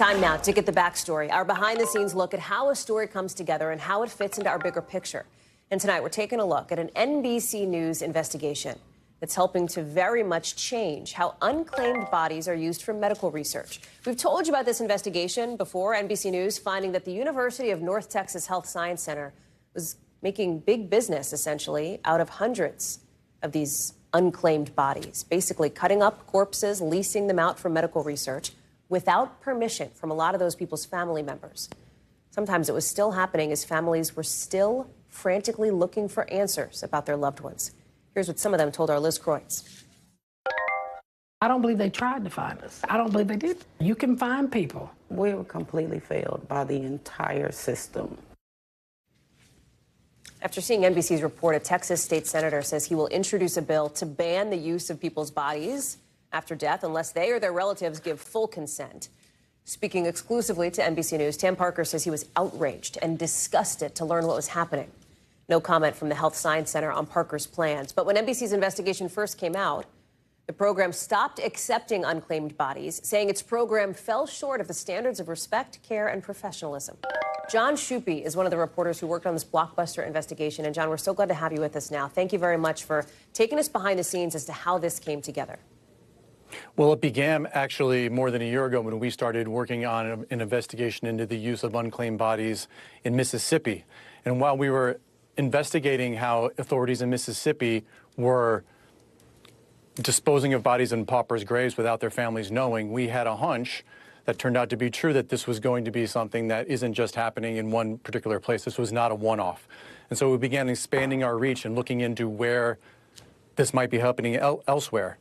Time now to get the backstory, our behind-the-scenes look at how a story comes together and how it fits into our bigger picture. And tonight we're taking a look at an NBC News investigation that's helping to very much change how unclaimed bodies are used for medical research. We've told you about this investigation before, NBC News finding that the University of North Texas Health Science Center was making big business, essentially, out of hundreds of these unclaimed bodies, basically cutting up corpses, leasing them out for medical research without permission from a lot of those people's family members. Sometimes it was still happening as families were still frantically looking for answers about their loved ones. Here's what some of them told our Liz Kreutz. I don't believe they tried to find us. I don't believe they did. You can find people. We were completely failed by the entire system. After seeing NBC's report, a Texas state senator says he will introduce a bill to ban the use of people's bodies after death unless they or their relatives give full consent. Speaking exclusively to NBC News, Tam Parker says he was outraged and disgusted to learn what was happening. No comment from the Health Science Center on Parker's plans. But when NBC's investigation first came out, the program stopped accepting unclaimed bodies, saying its program fell short of the standards of respect, care, and professionalism. Jon Schuppe is one of the reporters who worked on this blockbuster investigation. And, John, we're so glad to have you with us now. Thank you very much for taking us behind the scenes as to how this came together. Well, it began actually more than a year ago when we started working on an investigation into the use of unclaimed bodies in Mississippi. And while we were investigating how authorities in Mississippi were disposing of bodies in paupers' graves without their families knowing, we had a hunch that turned out to be true, that this was going to be something that isn't just happening in one particular place. This was not a one-off. And so we began expanding our reach and looking into where this might be happening elsewhere.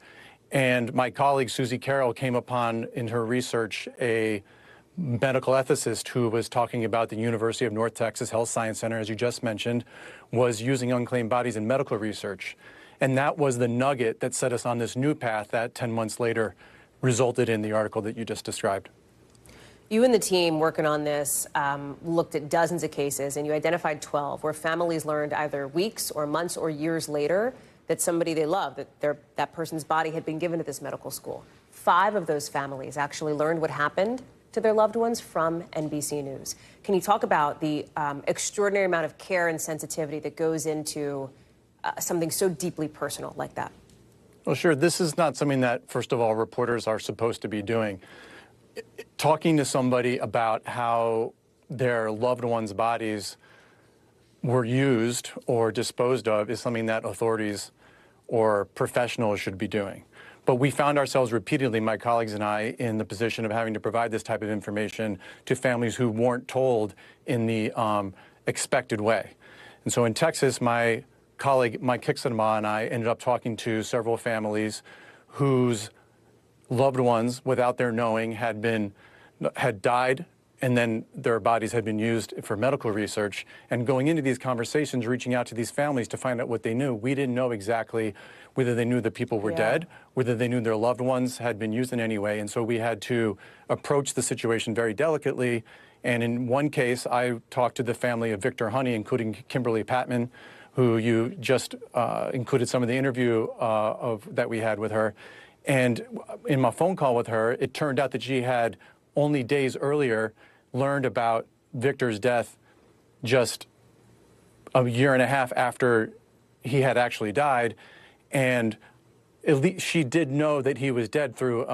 And my colleague, Susie Carroll, came upon in her research a medical ethicist who was talking about the University of North Texas Health Science Center, as you just mentioned, was using unclaimed bodies in medical research. And that was the nugget that set us on this new path that 10 months later resulted in the article that you just described. You and the team working on this looked at dozens of cases, and you identified 12 where families learned either weeks or months or years later that somebody they love, that person's body had been given to this medical school. 5 of those families actually learned what happened to their loved ones from NBC News. Can you talk about the extraordinary amount of care and sensitivity that goes into something so deeply personal like that? Well, sure. This is not something that, first of all, reporters are supposed to be doing. Talking to somebody about how their loved ones' bodies were used or disposed of is something that authorities or professionals should be doing. But we found ourselves repeatedly, my colleagues and I, in the position of having to provide this type of information to families who weren't told in the expected way. And so in Texas, my colleague Mike Kixenbaugh and I ended up talking to several families whose loved ones, without their knowing, had died, and then their bodies had been used for medical research. And going into these conversations, reaching out to these families to find out what they knew, we didn't know exactly whether they knew the people were dead, whether they knew their loved ones had been used in any way. And so we had to approach the situation very delicately. And in one case, I talked to the family of Victor Honey, including Kimberly Patman, who you just included some of the interview that we had with her. And in my phone call with her, it turned out that she had only days earlier learned about Victor's death just a year and a half after he had actually died. And at least she did know that he was dead through,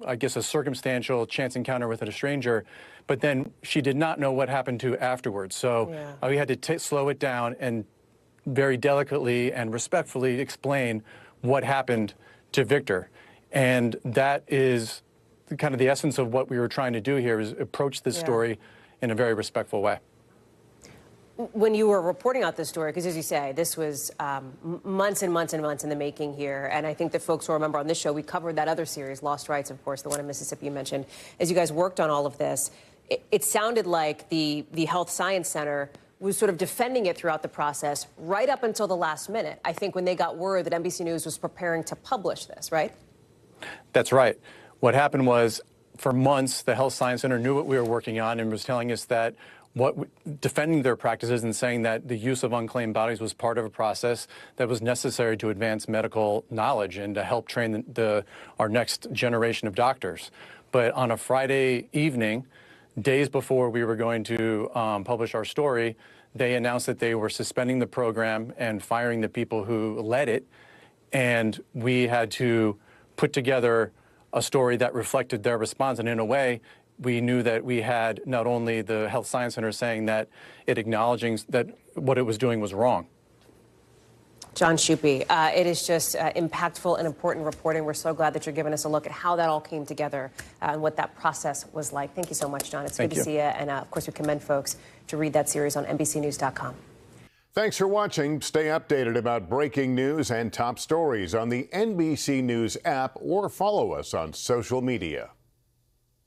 I guess, a circumstantial chance encounter with a stranger. But then she did not know what happened to afterwards. So we had to slow it down and very delicately and respectfully explain what happened to Victor. And that is kind of the essence of what we were trying to do here, is approach this story in a very respectful way. When you were reporting out this story, because as you say, this was months and months and months in the making here, and I think that folks will remember on this show, we covered that other series, Lost Rights, of course, the one in Mississippi you mentioned. As you guys worked on all of this, it sounded like the Health Science Center was sort of defending it throughout the process right up until the last minute, I think, when they got word that NBC News was preparing to publish this, right? That's right. What happened was, for months, the Health Science Center knew what we were working on and was telling us that defending their practices and saying that the use of unclaimed bodies was part of a process that was necessary to advance medical knowledge and to help train our next generation of doctors. But on a Friday evening, days before we were going to publish our story, they announced that they were suspending the program and firing the people who led it. And we had to put together a story that reflected their response. And in a way, we knew that we had not only the Health Science Center saying that it acknowledging that what it was doing was wrong. Jon Schuppe, it is just impactful and important reporting. We're so glad that you're giving us a look at how that all came together and what that process was like. Thank you so much, Jon. It's good to see you. And of course, we commend folks to read that series on NBCnews.com. Thanks for watching. Stay updated about breaking news and top stories on the NBC News app or follow us on social media.